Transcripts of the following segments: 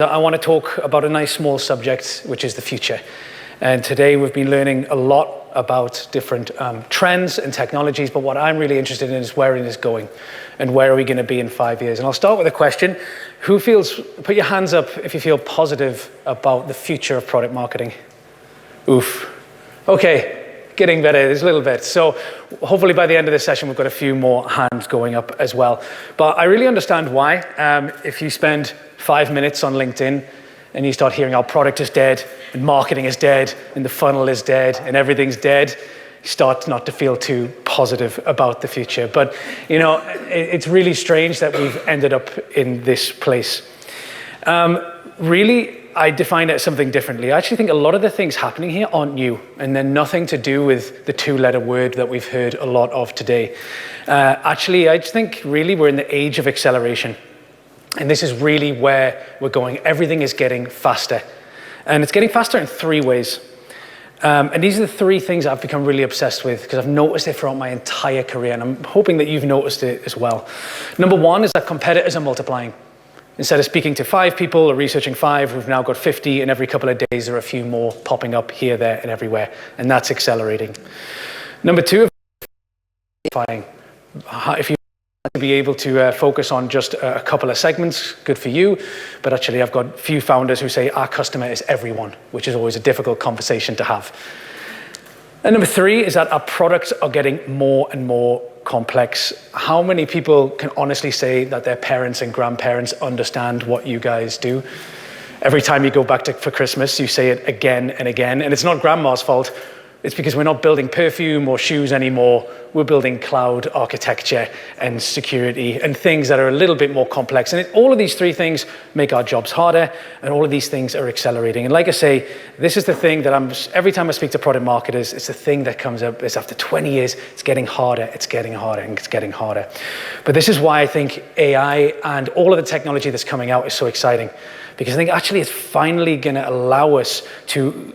I want to talk about a nice small subject, which is the future. And today we've been learning a lot about different trends and technologies, but what I'm really interested in is where it is going and where are we going to be in 5 years. And I'll start with a question. Put your hands up if you feel positive about the future of product marketing. Oof. Okay, getting better, there's a little bit. So hopefully by the end of this session, we've got a few more hands going up as well. But I really understand why. If you spend 5 minutes on LinkedIn and you start hearing our product is dead and marketing is dead and the funnel is dead and everything's dead, you start not to feel too positive about the future. But you know, it's really strange that we've ended up in this place. Really, I define it as something differently. I actually think a lot of the things happening here aren't new, and they're nothing to do with the two-letter word that we've heard a lot of today. Actually, I just think really we're in the age of acceleration. And this is really where we're going. Everything is getting faster. And it's getting faster in three ways. And these are the three things I've become really obsessed with because I've noticed it throughout my entire career. And I'm hoping that you've noticed it as well. Number one is that competitors are multiplying. Instead of speaking to 5 people or researching 5, we've now got 50. And every couple of days, there are a few more popping up here, there, and everywhere. And that's accelerating. Number two, if you to be able to focus on just a couple of segments, good for you. But actually, I've got a few founders who say our customer is everyone, which is always a difficult conversation to have. And number three is that our products are getting more and more complex. How many people can honestly say that their parents and grandparents understand what you guys do? Every time you go back for Christmas, you say it again and again. And it's not grandma's fault. It's because we're not building perfume or shoes anymore. We're building cloud architecture and security and things that are a little bit more complex. And all of these three things make our jobs harder, and all of these things are accelerating. And like I say, this is the thing that every time I speak to product marketers, it's the thing that comes up. It's after 20 years, it's getting harder, it's getting harder, and it's getting harder. But this is why I think AI and all of the technology that's coming out is so exciting. Because I think actually it's finally going to allow us to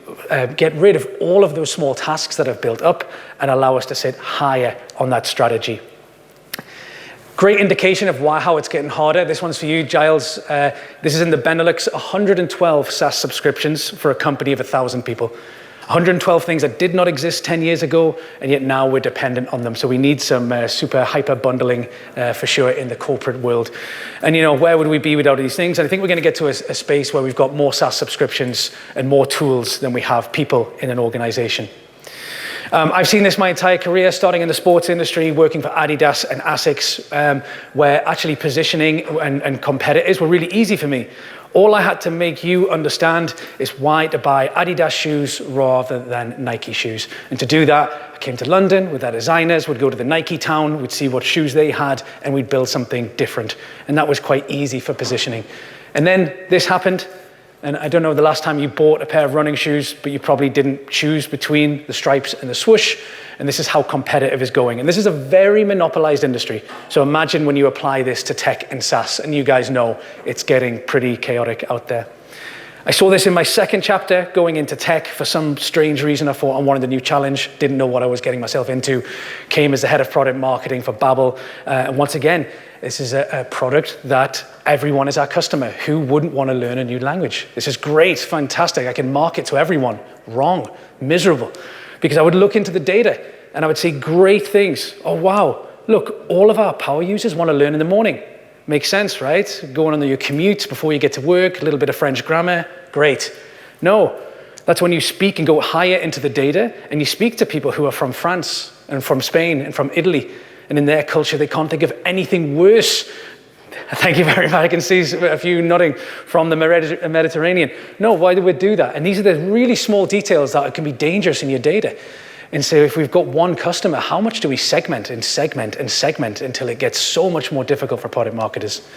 get rid of all of those small tasks that have built up and allow us to sit higher on that strategy. Great indication of how it's getting harder. This one's for you, Giles. This is in the Benelux, 112 SaaS subscriptions for a company of 1,000 people. 112 things that did not exist 10 years ago, and yet now we're dependent on them. So we need some super hyper bundling for sure in the corporate world. And you know, where would we be without these things? And I think we're going to get to a space where we've got more SaaS subscriptions and more tools than we have people in an organization. I've seen this my entire career, starting in the sports industry, working for Adidas and Asics, where actually positioning and competitors were really easy for me. All I had to make you understand is why to buy Adidas shoes rather than Nike shoes. And to do that, I came to London with our designers, would go to the Nike town, we'd see what shoes they had, and we'd build something different. And that was quite easy for positioning. And then this happened. And I don't know the last time you bought a pair of running shoes, but you probably didn't choose between the stripes and the swoosh. And this is how competitive it's going. And this is a very monopolized industry. So imagine when you apply this to tech and SaaS, and you guys know it's getting pretty chaotic out there. I saw this in my second chapter, going into tech. For some strange reason, I thought I wanted a new challenge, didn't know what I was getting myself into. Came as the head of product marketing for Babbel. And once again, this is a product that everyone is our customer. Who wouldn't want to learn a new language? This is great, fantastic. I can market to everyone. Wrong, miserable. Because I would look into the data and I would see great things. Oh, wow, look, all of our power users want to learn in the morning. Makes sense, right? Going on your commute before you get to work, a little bit of French grammar, great. No, that's when you speak and go higher into the data and you speak to people who are from France and from Spain and from Italy. And in their culture, they can't think of anything worse. Thank you very much. I can see a few nodding from the Mediterranean. No, why do we do that? And these are the really small details that can be dangerous in your data. And so if we've got one customer, how much do we segment and segment and segment until it gets so much more difficult for product marketers?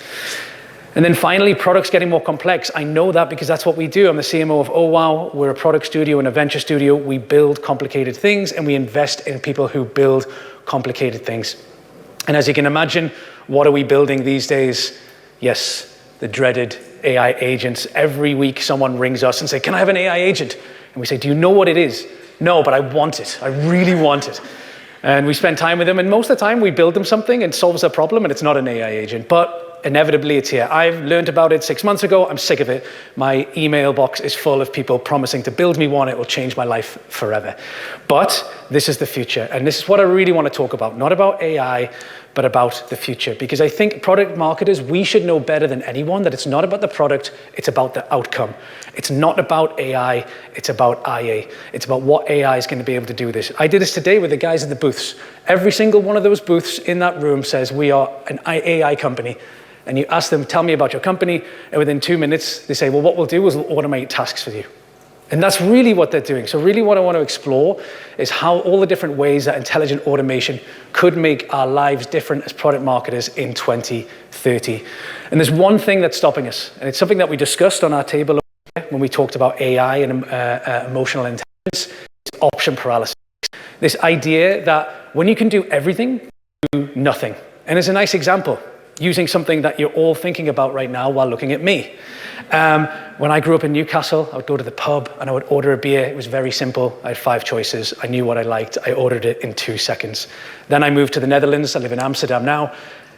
And then finally, products getting more complex. I know that because that's what we do. I'm the CMO of OWOW. We're a product studio and a venture studio. We build complicated things and we invest in people who build complicated things. And as you can imagine, what are we building these days? Yes, the dreaded AI agents. Every week someone rings us and say, can I have an AI agent? And we say, do you know what it is? No, but I want it. I really want it. And we spend time with them, and most of the time we build them something and solves a problem, and it's not an AI agent. But but inevitably it's here. I've learned about it 6 months ago. I'm sick of it. My email box is full of people promising to build me one. It will change my life forever. But this is the future. And this is what I really want to talk about. Not about AI, but about the future. Because I think product marketers, we should know better than anyone that it's not about the product, it's about the outcome. It's not about AI, it's about IA. It's about what AI is going to be able to do with this. I did this today with the guys at the booths. Every single one of those booths in that room says, we are an AI company. And you ask them, tell me about your company, and within 2 minutes, they say, well, what we'll do is we'll automate tasks for you. And that's really what they're doing. So really what I want to explore is how all the different ways that intelligent automation could make our lives different as product marketers in 2030. And there's one thing that's stopping us, and it's something that we discussed on our table when we talked about AI and emotional intelligence, is option paralysis. This idea that when you can do everything, you do nothing. And as a nice example, using something that you're all thinking about right now while looking at me. When I grew up in Newcastle, I would go to the pub and I would order a beer. It was very simple. I had 5 choices. I knew what I liked. I ordered it in 2 seconds. Then I moved to the Netherlands. I live in Amsterdam now.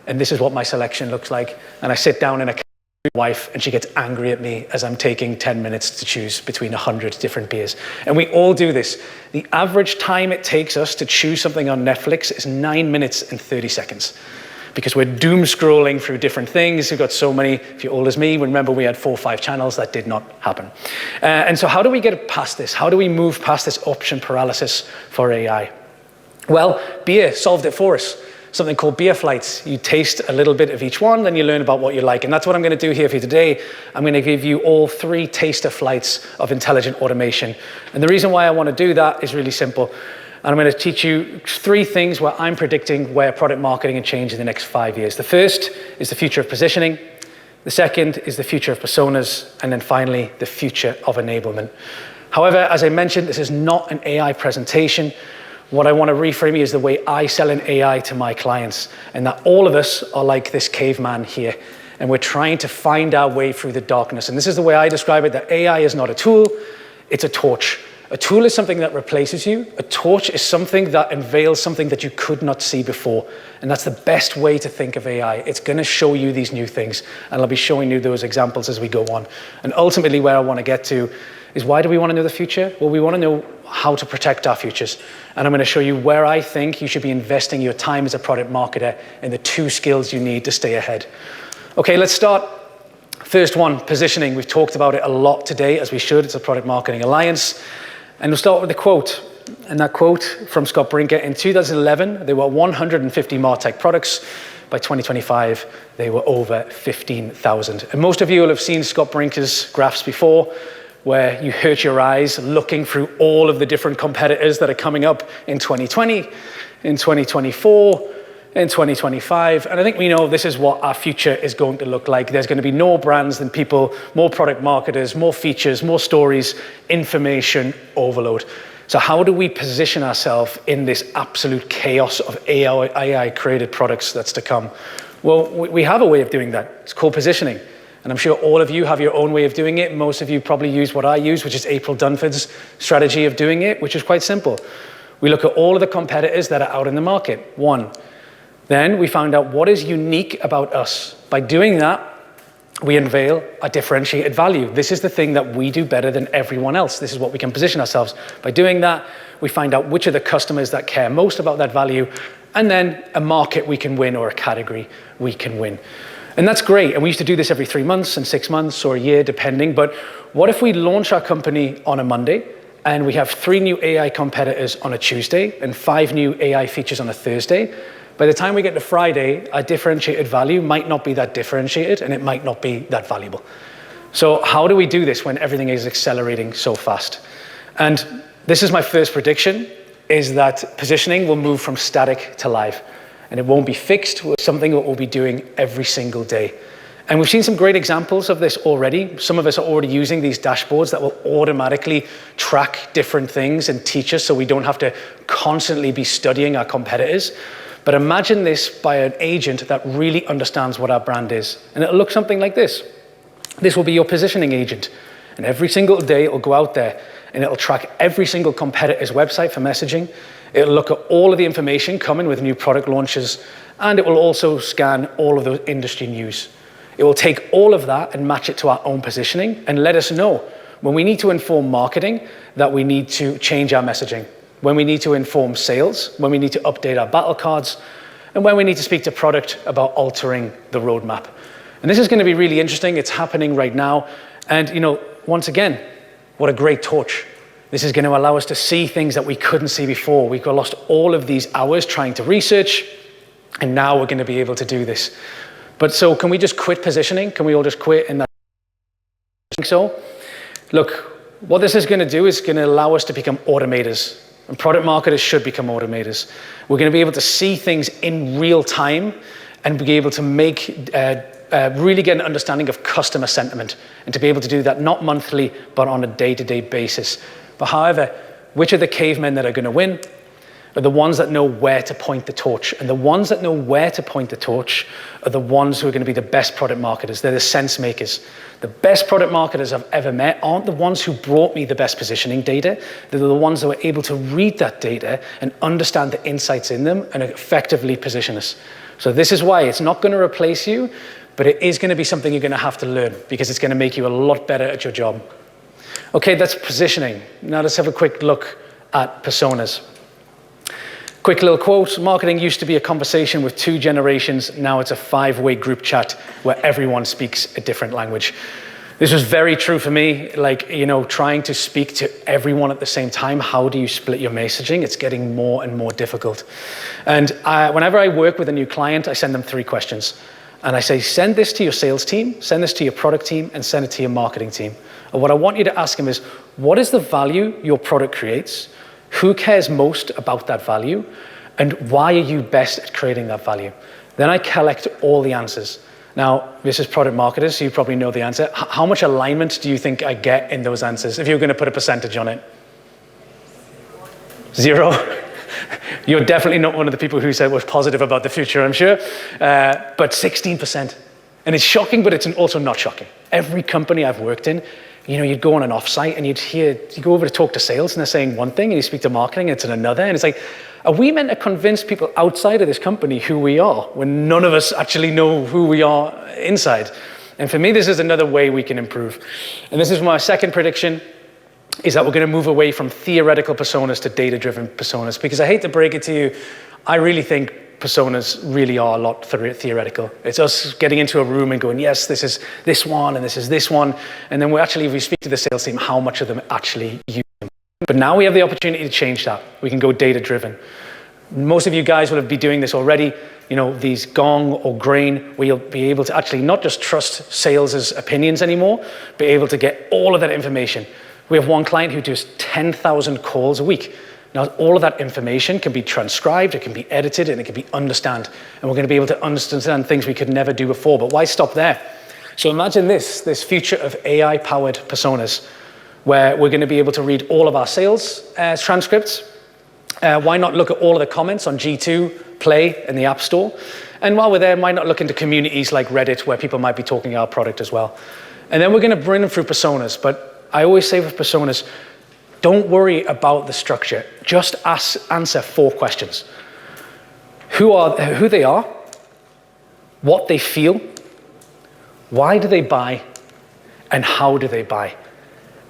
And this is what my selection looks like. And I sit down in a cafe with my wife and she gets angry at me as I'm taking 10 minutes to choose between 100 different beers. And we all do this. The average time it takes us to choose something on Netflix is 9 minutes and 30 seconds. Because we're doom scrolling through different things. We've got so many, if you're old as me, remember we had 4 or 5 channels. That did not happen. And so how do we get past this? How do we move past this option paralysis for AI? Well, beer solved it for us. Something called beer flights. You taste a little bit of each one, then you learn about what you like. And that's what I'm going to do here for you today. I'm going to give you all 3 taster flights of intelligent automation. And the reason why I want to do that is really simple. And I'm going to teach you 3 things where I'm predicting where product marketing can change in the next 5 years. The first is the future of positioning. The second is the future of personas. And then finally, the future of enablement. However, as I mentioned, this is not an AI presentation. What I want to reframe is the way I sell an AI to my clients. And that all of us are like this caveman here. And we're trying to find our way through the darkness. And this is the way I describe it, that AI is not a tool, it's a torch. A tool is something that replaces you. A torch is something that unveils something that you could not see before. And that's the best way to think of AI. It's going to show you these new things. And I'll be showing you those examples as we go on. And ultimately where I want to get to is, why do we want to know the future? Well, we want to know how to protect our futures. And I'm going to show you where I think you should be investing your time as a product marketer in the 2 skills you need to stay ahead. Okay, let's start. First one, positioning. We've talked about it a lot today, as we should. It's a Product Marketing Alliance. And we'll start with a quote. And that quote from Scott Brinker: in 2011, there were 150 MarTech products. By 2025, they were over 15,000. And most of you will have seen Scott Brinker's graphs before, where you hurt your eyes looking through all of the different competitors that are coming up in 2020, in 2024, in 2025. And I think we know this is what our future is going to look like. There's going to be more brands than people, more product marketers, more features, more stories, information overload. So how do we position ourselves in this absolute chaos of AI-created products that's to come? Well, we have a way of doing that. It's called positioning. And I'm sure all of you have your own way of doing it. Most of you probably use what I use, which is April Dunford's strategy of doing it, which is quite simple. We look at all of the competitors that are out in the market, 1. Then we found out what is unique about us. By doing that, we unveil a differentiated value. This is the thing that we do better than everyone else. This is what we can position ourselves. By doing that, we find out which are the customers that care most about that value, and then a market we can win, or a category we can win. And that's great. And we used to do this every 3 months and 6 months or a year, depending. But what if we launch our company on a Monday, and we have 3 new AI competitors on a Tuesday and 5 new AI features on a Thursday? By the time we get to Friday, our differentiated value might not be that differentiated, and it might not be that valuable. So how do we do this when everything is accelerating so fast? And this is my first prediction, is that positioning will move from static to live. And it won't be fixed with something that we'll be doing every single day. And we've seen some great examples of this already. Some of us are already using these dashboards that will automatically track different things and teach us, so we don't have to constantly be studying our competitors. But imagine this by an agent that really understands what our brand is. And it'll look something like this. This will be your positioning agent. And every single day it will go out there and it'll track every single competitor's website for messaging. It'll look at all of the information coming with new product launches, and it will also scan all of the industry news. It will take all of that and match it to our own positioning and let us know when we need to inform marketing that we need to change our messaging, when we need to inform sales, when we need to update our battle cards, and when we need to speak to product about altering the roadmap. And this is going to be really interesting. It's happening right now. And, once again, what a great torch. This is going to allow us to see things that we couldn't see before. We've lost all of these hours trying to research, and now we're going to be able to do this. But so can we just quit positioning? Can we all just quit in that? I think so. Look, what this is going to do is going to allow us to become automators. And product marketers should become automators. We're going to be able to see things in real time and be able to make really get an understanding of customer sentiment, and to be able to do that not monthly, but on a day-to-day basis. But however, which are the cavemen that are going to win? Are the ones that know where to point the torch. And the ones that know where to point the torch are the ones who are going to be the best product marketers. They're the sense makers. The best product marketers I've ever met aren't the ones who brought me the best positioning data. They're the ones that were able to read that data and understand the insights in them and effectively position us. So this is why it's not going to replace you, but it is going to be something you're going to have to learn, because it's going to make you a lot better at your job. Okay, that's positioning. Now let's have a quick look at personas. Quick little quote: marketing used to be a conversation with 2 generations. Now it's a 5-way group chat where everyone speaks a different language. This was very true for me. Trying to speak to everyone at the same time. How do you split your messaging? It's getting more and more difficult. And whenever I work with a new client, I send them 3 questions. And I say, send this to your sales team, send this to your product team, and send it to your marketing team. And what I want you to ask them is, what is the value your product creates? Who cares most about that value? And why are you best at creating that value? Then I collect all the answers. Now, this is product marketers, so you probably know the answer. How much alignment do you think I get in those answers? If you were going to put a percentage on it. 0? You're definitely not one of the people who said was positive about the future, I'm sure. But 16%. And it's shocking, but it's also not shocking. Every company I've worked in, you'd go on an offsite and you go over to talk to sales and they're saying one thing, and you speak to marketing and it's another. And it's like, are we meant to convince people outside of this company who we are when none of us actually know who we are inside? And for me, this is another way we can improve. And this is my second prediction, is that we're going to move away from theoretical personas to data-driven personas. Because I hate to break it to you, I really think personas really are a lot theoretical. It's us getting into a room and going, yes, this is this one and this is this one. And then if we speak to the sales team, how much of them actually use them. But now we have the opportunity to change that. We can go data-driven. Most of you guys will be doing this already. These Gong or Grain, where you'll be able to actually not just trust sales' opinions anymore, but able to get all of that information. We have one client who does 10,000 calls a week. Now, all of that information can be transcribed, it can be edited, and it can be understood. And we're going to be able to understand things we could never do before. But why stop there? So imagine this future of AI-powered personas, where we're going to be able to read all of our sales transcripts. Why not look at all of the comments on G2, Play, and the App Store? And while we're there, why not look into communities like Reddit, where people might be talking our product as well? And then we're going to bring them through personas. But I always say with personas, don't worry about the structure. Just answer 4 questions. Who they are, what they feel, why do they buy, and how do they buy?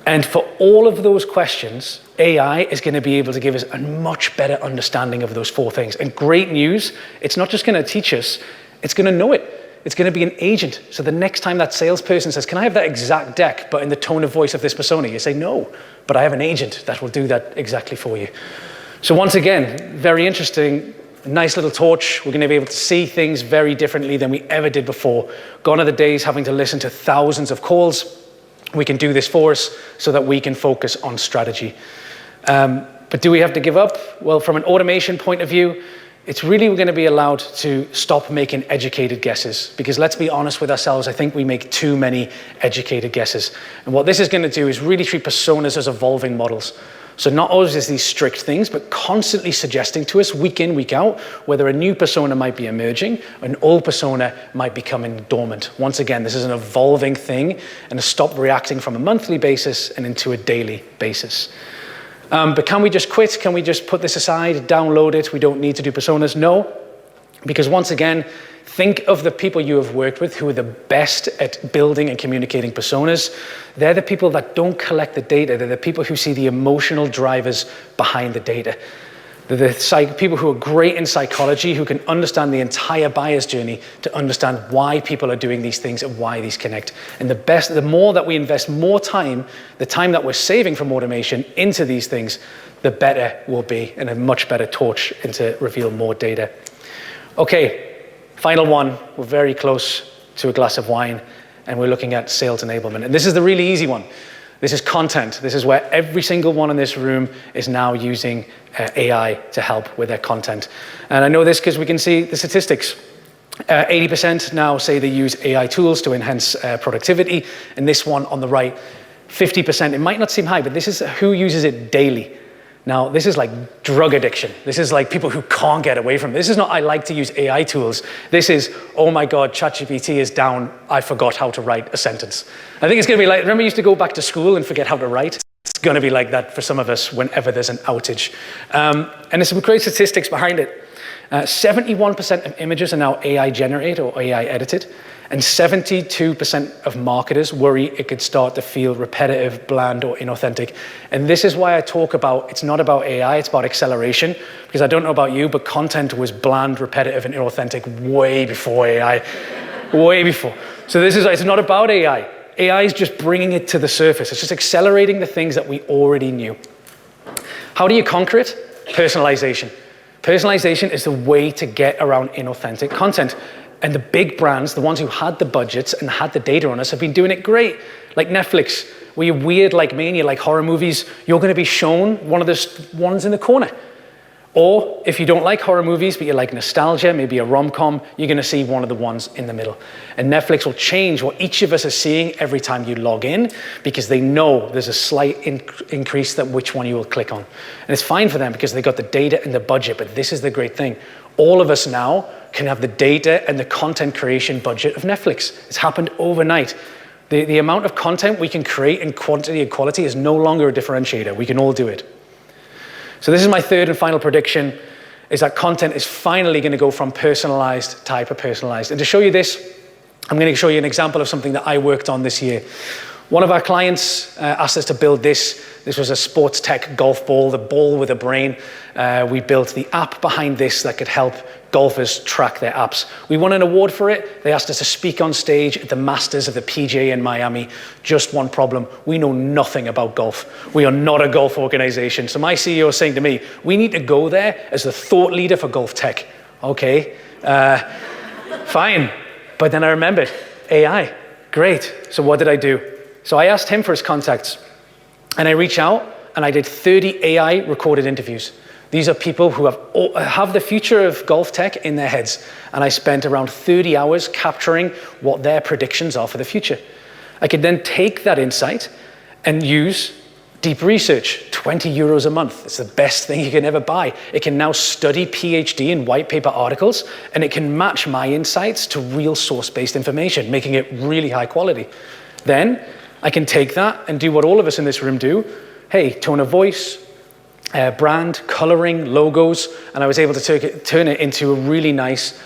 And for all of those questions, AI is going to be able to give us a much better understanding of those 4 things. And great news, it's not just going to teach us, it's going to know it. It's going to be an agent. So the next time that salesperson says, can I have that exact deck, but in the tone of voice of this persona? You say, no, but I have an agent that will do that exactly for you. So once again, very interesting, nice little torch. We're going to be able to see things very differently than we ever did before. Gone are the days having to listen to thousands of calls. We can do this for us so that we can focus on strategy. But do we have to give up? Well, from an automation point of view, it's really going to be allowed to stop making educated guesses, because let's be honest with ourselves, I think we make too many educated guesses. And what this is going to do is really treat personas as evolving models. So not always is these strict things, but constantly suggesting to us week in, week out, whether a new persona might be emerging, an old persona might be coming dormant. Once again, this is an evolving thing, and to stop reacting from a monthly basis and into a daily basis. But can we just quit? Can we just put this aside, download it? We don't need to do personas? No, because once again, think of the people you have worked with who are the best at building and communicating personas. They're the people that don't collect the data. They're the people who see the emotional drivers behind the data. They're the people who are great in psychology, who can understand the entire buyer's journey to understand why people are doing these things and why these connect. And the more that we invest more time, the time that we're saving from automation into these things, the better we'll be, and a much better torch and to reveal more data. Okay. Final one, we're very close to a glass of wine, and we're looking at sales enablement. And this is the really easy one. This is content. This is where every single one in this room is now using AI to help with their content. And I know this because we can see the statistics. 80% now say they use AI tools to enhance productivity. And this one on the right, 50%, it might not seem high, but this is who uses it daily. Now, this is like drug addiction. This is like people who can't get away from it. This is not, I like to use AI tools. This is, oh my God, ChatGPT is down. I forgot how to write a sentence. I think it's going to be like, remember you used to go back to school and forget how to write? It's going to be like that for some of us whenever there's an outage. And there's some great statistics behind it. 71% of images are now AI generated or AI edited. And 72% of marketers worry it could start to feel repetitive, bland, or inauthentic. And this is why I talk about, it's not about AI, it's about acceleration. Because I don't know about you, but content was bland, repetitive, and inauthentic way before AI. Way before. So it's not about AI. AI is just bringing it to the surface. It's just accelerating the things that we already knew. How do you conquer it? Personalization. Personalization is the way to get around inauthentic content. And the big brands, the ones who had the budgets and had the data on us, have been doing it great. Like Netflix, where you're weird like me and you like horror movies, you're going to be shown one of the ones in the corner. Or if you don't like horror movies, but you like nostalgia, maybe a rom-com, you're going to see one of the ones in the middle. And Netflix will change what each of us are seeing every time you log in, because they know there's a slight increase that which one you will click on. And it's fine for them because they got the data and the budget, but this is the great thing. All of us now can have the data and the content creation budget of Netflix. It's happened overnight. The amount of content we can create in quantity and quality is no longer a differentiator. We can all do it. So this is my third and final prediction, is that content is finally going to go from personalized to hyper-personalized. And to show you this, I'm going to show you an example of something that I worked on this year. One of our clients asked us to build this. This was a sports tech golf ball, the ball with a brain. We built the app behind this that could help golfers track their apps. We won an award for it. They asked us to speak on stage at the Masters of the PGA in Miami. Just one problem. We know nothing about golf. We are not a golf organization. So my CEO is saying to me, we need to go there as the thought leader for golf tech. Okay, fine. But then I remembered, AI, great. So what did I do? So I asked him for his contacts, and I reached out and I did 30 AI recorded interviews. These are people who have the future of golf tech in their heads, and I spent around 30 hours capturing what their predictions are for the future. I could then take that insight and use deep research, 20 euros a month. It's the best thing you can ever buy. It can now study PhD and white paper articles, and it can match my insights to real source-based information, making it really high quality. Then I can take that and do what all of us in this room do. Hey, tone of voice, brand, coloring, logos, and I was able to turn it into a really nice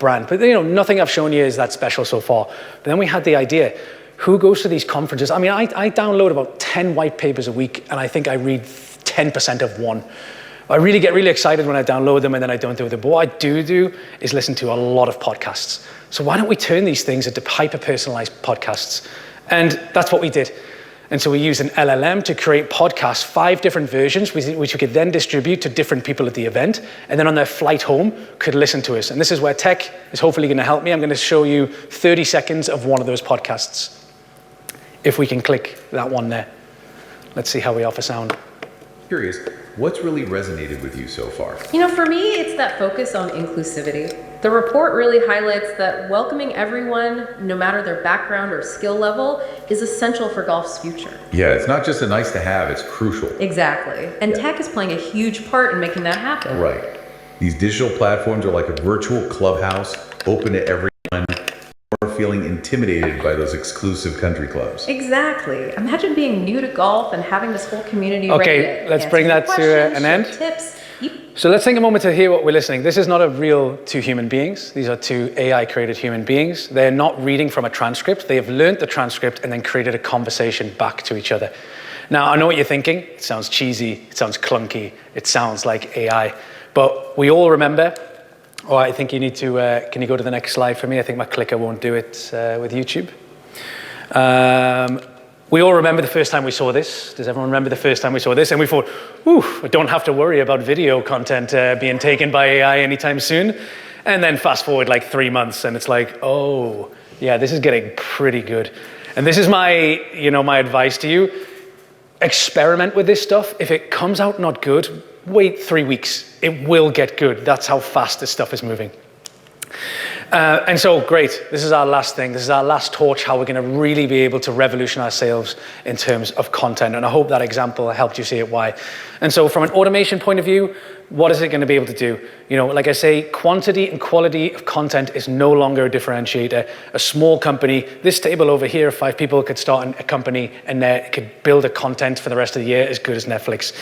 brand. But nothing I've shown you is that special so far. But then we had the idea, who goes to these conferences? I mean, I download about 10 white papers a week, and I think I read 10% of one. I really get really excited when I download them and then I don't do them. But what I do is listen to a lot of podcasts. So why don't we turn these things into hyper-personalized podcasts? And that's what we did. And so we used an LLM to create podcasts, 5 different versions, which we could then distribute to different people at the event, and then on their flight home could listen to us. And this is where tech is hopefully going to help me. I'm going to show you 30 seconds of one of those podcasts. If we can click that one there. Let's see how we offer sound. Curious, What's really resonated with you so far? For me, it's that focus on inclusivity. The report really highlights that welcoming everyone, no matter their background or skill level, is essential for golf's future. Yeah, it's not just a nice to have, it's crucial. Exactly. And tech is playing a huge part in making that happen. Right. These digital platforms are like a virtual clubhouse, open to everyone, or feeling intimidated by those exclusive country clubs. Exactly. Imagine being new to golf and having this whole community ready Okay, let's bring that to an end. Tips. So let's take a moment to hear what we're listening. This is not a real two human beings. These are two AI-created human beings. They're not reading from a transcript. They have learned the transcript and then created a conversation back to each other. Now, I know what you're thinking. It sounds cheesy. It sounds clunky. It sounds like AI. But we all remember, or I think you need to, can you go to the next slide for me? I think my clicker won't do it with YouTube. We all remember the first time we saw this. Does everyone remember the first time we saw this? And we thought, ooh, I don't have to worry about video content being taken by AI anytime soon. And then fast forward like 3 months and it's like, oh, yeah, this is getting pretty good. And this is my, my advice to you. Experiment with this stuff. If it comes out not good, wait 3 weeks. It will get good. That's how fast this stuff is moving. And so, great, this is our last thing. This is our last torch, how we're going to really be able to revolutionize sales in terms of content. And I hope that example helped you see it why. And so from an automation point of view, what is it going to be able to do? Like I say, quantity and quality of content is no longer a differentiator. A small company, this table over here, 5 people could start a company and they could build a content for the rest of the year as good as Netflix.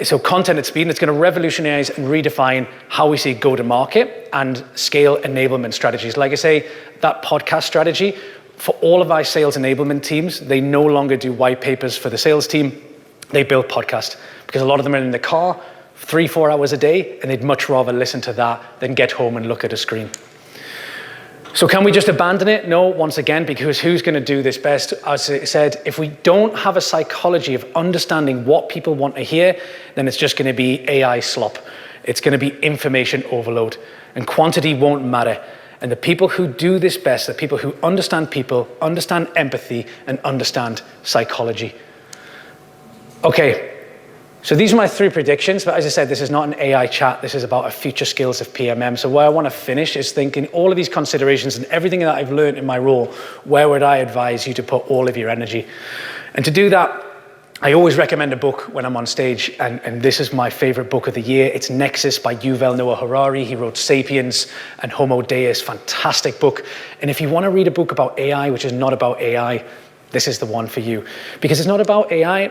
So content at speed, and it's going to revolutionize and redefine how we see go-to-market and scale enablement strategies. Like I say, that podcast strategy, for all of our sales enablement teams, they no longer do white papers for the sales team. They build podcasts because a lot of them are in the car 3-4 hours a day, and they'd much rather listen to that than get home and look at a screen. So can we just abandon it? No, once again, because who's going to do this best? As I said, if we don't have a psychology of understanding what people want to hear, then it's just going to be AI slop. It's going to be information overload, and quantity won't matter. And the people who do this best are people who understand people, understand empathy, and understand psychology. Okay. So these are my 3 predictions, but as I said, this is not an AI chat. This is about a future skills of PMM. So where I want to finish is thinking all of these considerations and everything that I've learned in my role, where would I advise you to put all of your energy? And to do that, I always recommend a book when I'm on stage, and this is my favorite book of the year. It's Nexus by Yuval Noah Harari. He wrote Sapiens and Homo Deus, fantastic book. And if you want to read a book about AI, which is not about AI, this is the one for you. Because it's not about AI,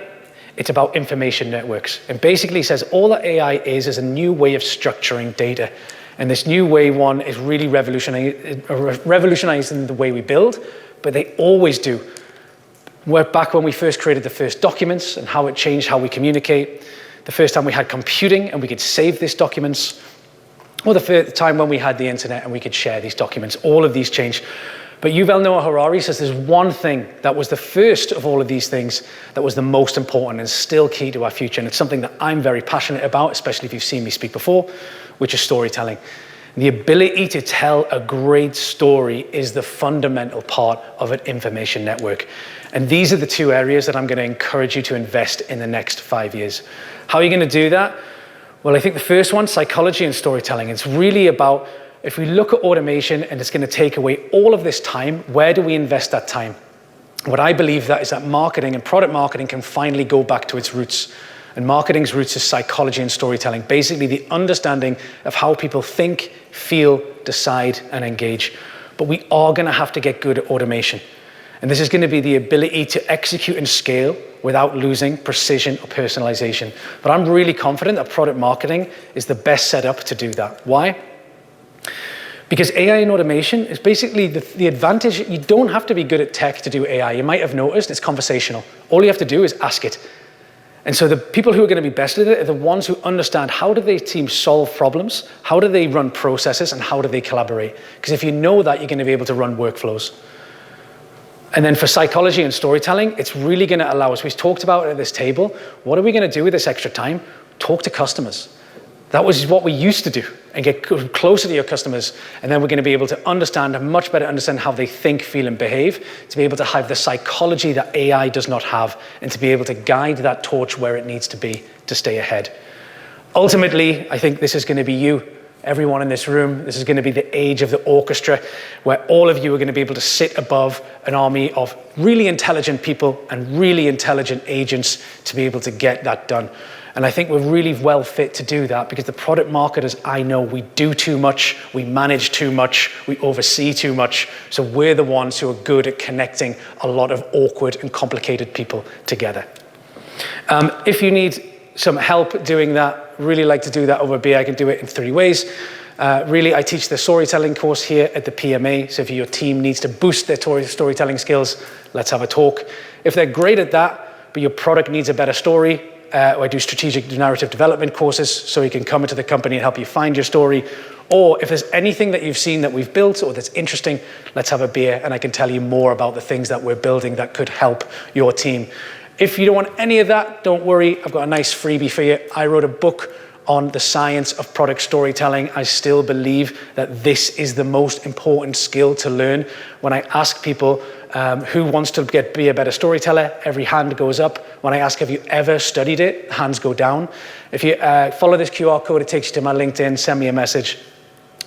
it's about information networks. And basically says all that AI is a new way of structuring data. And this new way, one, is really revolutionizing the way we build, but they always do. Back when we first created the first documents and how it changed how we communicate, the first time we had computing and we could save these documents, or the time when we had the internet and we could share these documents, all of these changed. But Yuval Noah Harari says there's one thing that was the first of all of these things that was the most important and still key to our future. And it's something that I'm very passionate about, especially if you've seen me speak before, which is storytelling. The ability to tell a great story is the fundamental part of an information network. And these are the 2 areas that I'm going to encourage you to invest in the next 5 years. How are you going to do that? Well, I think the first one, psychology and storytelling. It's really about, if we look at automation and it's going to take away all of this time, where do we invest that time? What I believe that is that marketing and product marketing can finally go back to its roots. And marketing's roots is psychology and storytelling, basically the understanding of how people think, feel, decide, and engage. But we are going to have to get good at automation. And this is going to be the ability to execute and scale without losing precision or personalization. But I'm really confident that product marketing is the best setup to do that. Why? Because AI and automation is basically the advantage. You don't have to be good at tech to do AI. You might have noticed it's conversational. All you have to do is ask it. And so the people who are going to be best at it are the ones who understand how do their teams solve problems, how do they run processes, and how do they collaborate. Because if you know that, you're going to be able to run workflows. And then for psychology and storytelling, it's really going to allow us, we've talked about it at this table, what are we going to do with this extra time? Talk to customers. That was what we used to do, and get closer to your customers. And then we're going to be able to understand and much better understand how they think, feel, and behave, to be able to have the psychology that AI does not have, and to be able to guide that torch where it needs to be to stay ahead. Ultimately, I think this is going to be you, everyone in this room. This is going to be the age of the orchestra, where all of you are going to be able to sit above an army of really intelligent people and really intelligent agents to be able to get that done. And I think we're really well fit to do that, because the product marketers, I know, we do too much, we manage too much, we oversee too much. So we're the ones who are good at connecting a lot of awkward and complicated people together. If you need some help doing that, really like to do that over beer, I can do it in 3 ways. Really, I teach the storytelling course here at the PMA. So if your team needs to boost their storytelling skills, let's have a talk. If they're great at that, but your product needs a better story, I do strategic narrative development courses, so you can come into the company and help you find your story. Or if there's anything that you've seen that we've built or that's interesting, let's have a beer and I can tell you more about the things that we're building that could help your team. If you don't want any of that, don't worry, I've got a nice freebie for you. I wrote a book on the science of product storytelling. I still believe that this is the most important skill to learn. When I ask people who wants to be a better storyteller, every hand goes up. When I ask, have you ever studied it, hands go down. If you follow this QR code, it takes you to my LinkedIn, send me a message.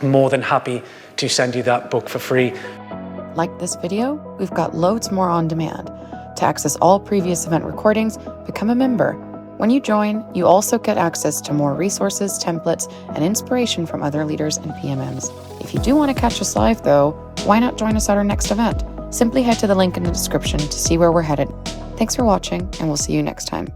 I'm more than happy to send you that book for free. Like this video? We've got loads more on demand. To access all previous event recordings, become a member. When you join, you also get access to more resources, templates, and inspiration from other leaders and PMMs. If you do want to catch us live, though, why not join us at our next event? Simply head to the link in the description to see where we're headed. Thanks for watching, and we'll see you next time.